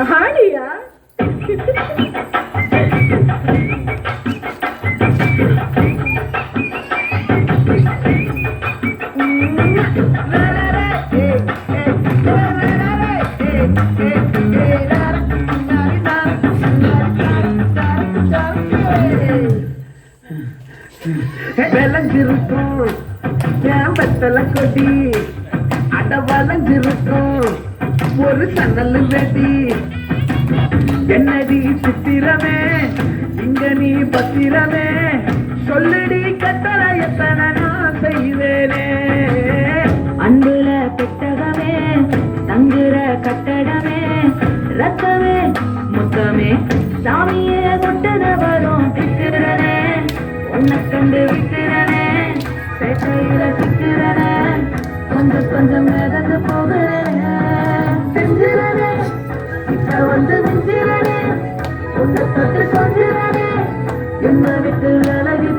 ಹಾಡಿಯಾ விளைஞ்சிருக்கும் கேம்பத்தல கொடி அட வளைஞ்சிருக்கும் ஒரு சன்னல் வெடி என்னடி சித்திரமே இங்க நீ பத்திரமே சொல்லுடி கட்டளை எத்தனை நான் செய்வேனே அன்புல பெட்டகமே தங்குற கட்டடமே ரத்தமே முத்தமே சாமியே கொட்டத வரும் திக்கிறனே உன்னை கண்டு விக்கிறனே சேட்டையில சிக்கிறனே கொஞ்சம் கொஞ்சம் மிதந்து போகிறேன் செஞ்சிறனே இப்ப வந்து மிஞ்சிறனே உன்னை தொட்டு கொஞ்சிறனே என்ன விட்டு விலகி